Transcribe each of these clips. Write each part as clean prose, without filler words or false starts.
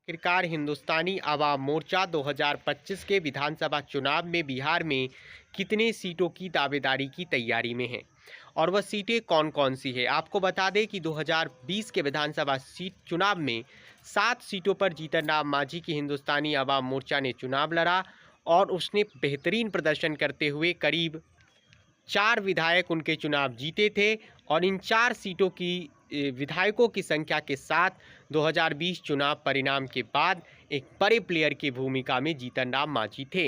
आखिरकार हिंदुस्तानी आवाम मोर्चा 2025 के विधानसभा चुनाव में बिहार में कितने सीटों की दावेदारी की तैयारी में है और वह सीटें कौन कौन सी है। आपको बता दें कि 2020 के विधानसभा सीट चुनाव में 7 सीटों पर जीतन राम मांझी की हिंदुस्तानी आवाम मोर्चा ने चुनाव लड़ा और उसने बेहतरीन प्रदर्शन करते हुए करीब 4 विधायक उनके चुनाव जीते थे और इन 4 सीटों की विधायकों की संख्या के साथ 2020 चुनाव परिणाम के बाद एक बड़े प्लेयर की भूमिका में जीतन राम मांझी थे।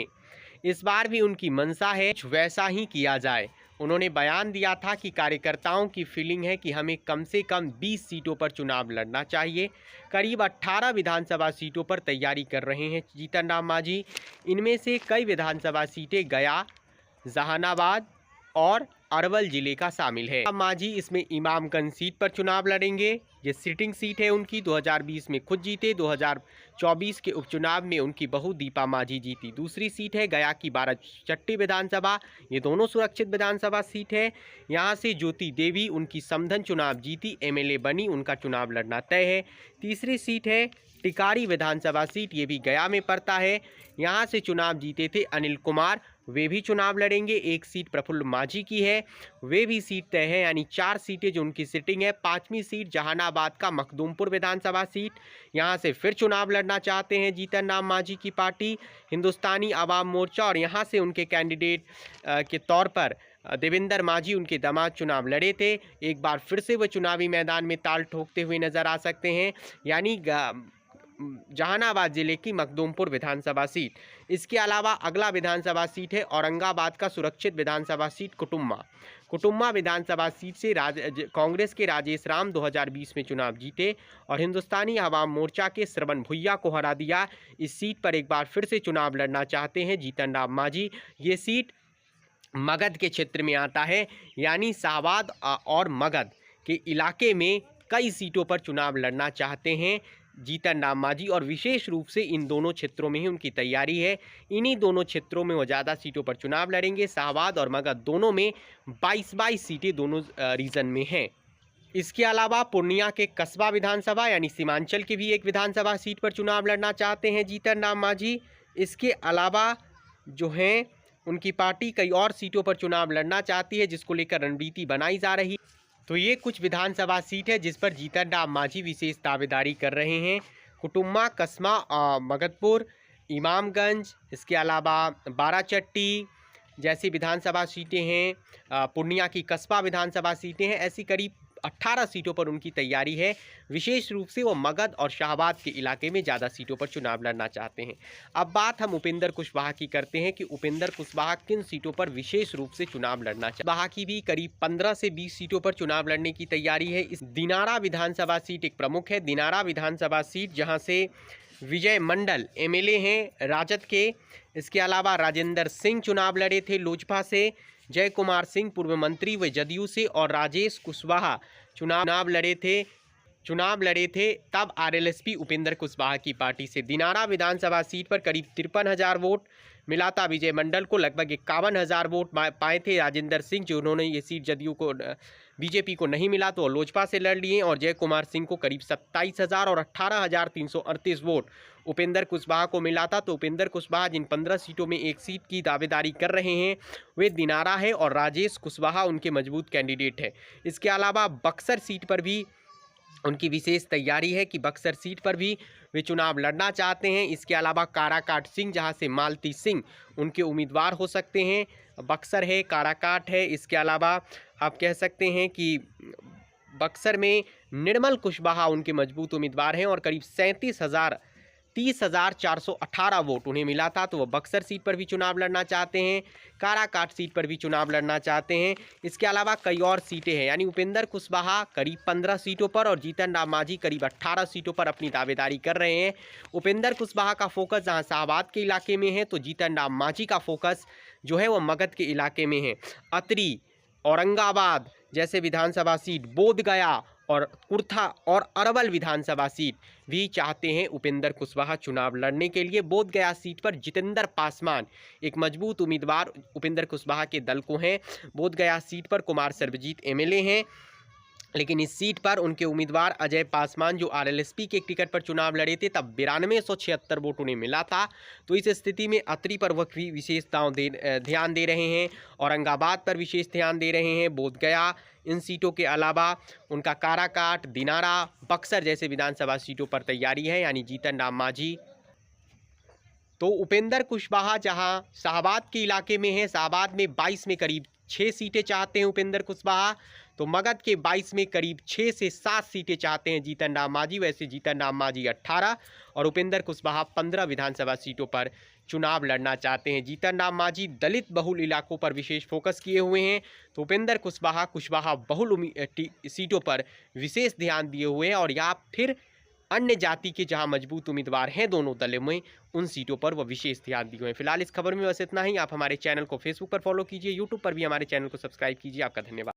इस बार भी उनकी मंशा है कुछ वैसा ही किया जाए। उन्होंने बयान दिया था कि कार्यकर्ताओं की फीलिंग है कि हमें कम से कम 20 सीटों पर चुनाव लड़ना चाहिए। करीब 18 विधानसभा सीटों पर तैयारी कर रहे हैं जीतन राम मांझी। इनमें से कई विधानसभा सीटें गया, जहानाबाद और अरवल जिले का शामिल है। मांझी इसमें इमामगंज सीट पर चुनाव लड़ेंगे। ये सिटिंग सीट है उनकी। 2020 में खुद जीते। 2024 के उपचुनाव में उनकी बहू दीपा मांझी जीती। दूसरी सीट है गया की बाराचट्टी विधानसभा। ये दोनों सुरक्षित विधानसभा सीट है। यहाँ से ज्योति देवी उनकी समधन चुनाव जीती, एमएलए बनी, उनका चुनाव लड़ना तय है। तीसरी सीट है टिकारी विधानसभा सीट, ये भी गया में पड़ता है। यहाँ से चुनाव जीते थे अनिल कुमार, वे भी चुनाव लड़ेंगे। एक सीट प्रफुल्ल मांझी की है, वे भी सीट तय है, यानी 4 सीटें जो उनकी सिटिंग है। 5वीं सीट जहानाबाद का मखदूमपुर विधानसभा सीट, यहाँ से फिर चुनाव लड़ना चाहते हैं जीतन राम मांझी की पार्टी हिंदुस्तानी आवाम मोर्चा और यहाँ से उनके कैंडिडेट के तौर पर देवेंद्र मांझी उनके दामाद चुनाव लड़े थे। एक बार फिर से वह चुनावी मैदान में ताल ठोकते हुए नजर आ सकते हैं, यानी जहानाबाद जिले की मखदूमपुर विधानसभा सीट। इसके अलावा अगला विधानसभा सीट है औरंगाबाद का सुरक्षित विधानसभा सीट कुटुम्बा विधानसभा सीट से कांग्रेस के राजेश राम 2020 में चुनाव जीते और हिंदुस्तानी आवाम मोर्चा के श्रवण भुइया को हरा दिया। इस सीट पर एक बार फिर से चुनाव लड़ना चाहते हैं जीतन राम मांझी। ये सीट मगध के क्षेत्र में आता है, यानी शाहबाद और मगध के इलाके में कई सीटों पर चुनाव लड़ना चाहते हैं जीतन राम मांझी और विशेष रूप से इन दोनों क्षेत्रों में ही उनकी तैयारी है। इन्हीं दोनों क्षेत्रों में वो ज़्यादा सीटों पर चुनाव लड़ेंगे। शाहबाद और मगध दोनों में 22-22 सीटें दोनों रीजन में हैं। इसके अलावा पूर्णिया के कस्बा विधानसभा यानी सीमांचल की भी एक विधानसभा सीट पर चुनाव लड़ना चाहते हैं जीतन राम मांझी। इसके अलावा जो हैं उनकी पार्टी कई और सीटों पर चुनाव लड़ना चाहती है, जिसको लेकर रणनीति बनाई जा रही। तो ये कुछ विधानसभा सीट है जिस पर जीतन राम मांझी विशेष दावेदारी कर रहे हैं। कुटुम्बा, कस्बा, मगधपुर, इमामगंज, इसके अलावा बाराचट्टी जैसी विधानसभा सीटें हैं, पूर्णिया की कस्बा विधानसभा सीटें हैं। ऐसी करीब 18 सीटों पर उनकी तैयारी है। विशेष रूप से वो मगध और शाहबाद के इलाके में ज़्यादा सीटों पर चुनाव लड़ना चाहते हैं। अब बात हम उपेंद्र कुशवाहा की करते हैं कि उपेंद्र कुशवाहा किन सीटों पर विशेष रूप से चुनाव लड़ना चाहते हैं। कुशवाहा की भी करीब 15 से 20 सीटों पर चुनाव लड़ने की तैयारी है। इस दिनारा विधानसभा सीट एक प्रमुख है। दिनारा विधानसभा सीट जहाँ से विजय मंडल एमएलए हैं राजद के। इसके अलावा राजेंद्र सिंह चुनाव लड़े थे लोजपा से, जय कुमार सिंह पूर्व मंत्री व जदयू से और राजेश कुशवाहा चुनाव लड़े थे तब आरएलएसपी उपेंद्र कुशवाहा की पार्टी से। दिनारा विधानसभा सीट पर करीब 53,000 वोट मिला था विजय मंडल को। लगभग 51,000 वोट पाए थे राजेंद्र सिंह, जो उन्होंने ये सीट जदयू को बीजेपी को नहीं मिला तो लोजपा से लड़ लिए। और जय कुमार सिंह को करीब 27,000 और 18,338 वोट उपेंद्र कुशवाहा को मिला था। तो उपेंद्र कुशवाहा जिन 15 सीटों में एक सीट की दावेदारी कर रहे हैं वे दिनारा है और राजेश कुशवाहा उनके मजबूत कैंडिडेट है। इसके अलावा बक्सर सीट पर भी उनकी विशेष तैयारी है कि बक्सर सीट पर भी वे चुनाव लड़ना चाहते हैं। इसके अलावा काराकाट सिंह जहां से मालती सिंह उनके उम्मीदवार हो सकते हैं, बक्सर है, काराकाट है। इसके अलावा आप कह सकते हैं कि बक्सर में निर्मल कुशवाहा उनके मजबूत उम्मीदवार हैं और करीब 30,418 वोट उन्हें मिला था। तो वह बक्सर सीट पर भी चुनाव लड़ना चाहते हैं, काराकाट सीट पर भी चुनाव लड़ना चाहते हैं। इसके अलावा कई और सीटें हैं, यानी उपेंद्र कुशवाहा करीब 15 सीटों पर और जीतन राम मांझी करीब 18 सीटों पर अपनी दावेदारी कर रहे हैं। उपेंद्र कुशवाहा का फोकस जहां शाहबाद के इलाके में है तो जीतन राम मांझी का फोकस जो है वो मगध के इलाके में है। अतरी, औरंगाबाद जैसे विधानसभा सीट, बोधगया और कुर्था और अरवल विधानसभा सीट भी चाहते हैं उपेंद्र कुशवाहा चुनाव लड़ने के लिए। बोधगया सीट पर जितेंद्र पासवान एक मजबूत उम्मीदवार उपेंद्र कुशवाहा के दल को हैं। बोधगया सीट पर कुमार सर्वजीत एमएलए हैं। लेकिन इस सीट पर उनके उम्मीदवार अजय पासवान जो आरएलएसपी के एक टिकट पर चुनाव लड़े थे तब 9276 वोट उन्हें मिला था। तो इस स्थिति में अत्रि पर वह भी विशेष ध्यान दे रहे हैं, औरंगाबाद पर विशेष ध्यान दे रहे हैं, बोधगया, इन सीटों के अलावा उनका काराकाट, दिनारा, बक्सर जैसे विधानसभा सीटों पर तैयारी है, यानी जीतन राम मांझी। तो उपेंद्र कुशवाहा जहां शाहबाद के इलाके में है, शाहबाद में 22 में करीब 6 सीटें चाहते हैं उपेंद्र कुशवाहा, तो मगध के 22 में करीब 6 से 7 सीटें चाहते हैं जीतन राम मांझी। वैसे जीतन राम मांझी 18 और उपेंद्र कुशवाहा 15 विधानसभा सीटों पर चुनाव लड़ना चाहते हैं। जीतन राम मांझी दलित बहुल इलाकों पर विशेष फोकस किए हुए हैं, तो उपेंद्र कुशवाहा बहुल सीटों पर विशेष ध्यान दिए हुए हैं, और या फिर अन्य जाति के जहां मजबूत उम्मीदवार हैं दोनों दलों में, उन सीटों पर वह विशेष ध्यान दिए हुए हैं। फिलहाल इस खबर में बस इतना ही। आप हमारे चैनल को फेसबुक पर फॉलो कीजिए, यूट्यूब पर भी हमारे चैनल को सब्सक्राइब कीजिए। आपका धन्यवाद।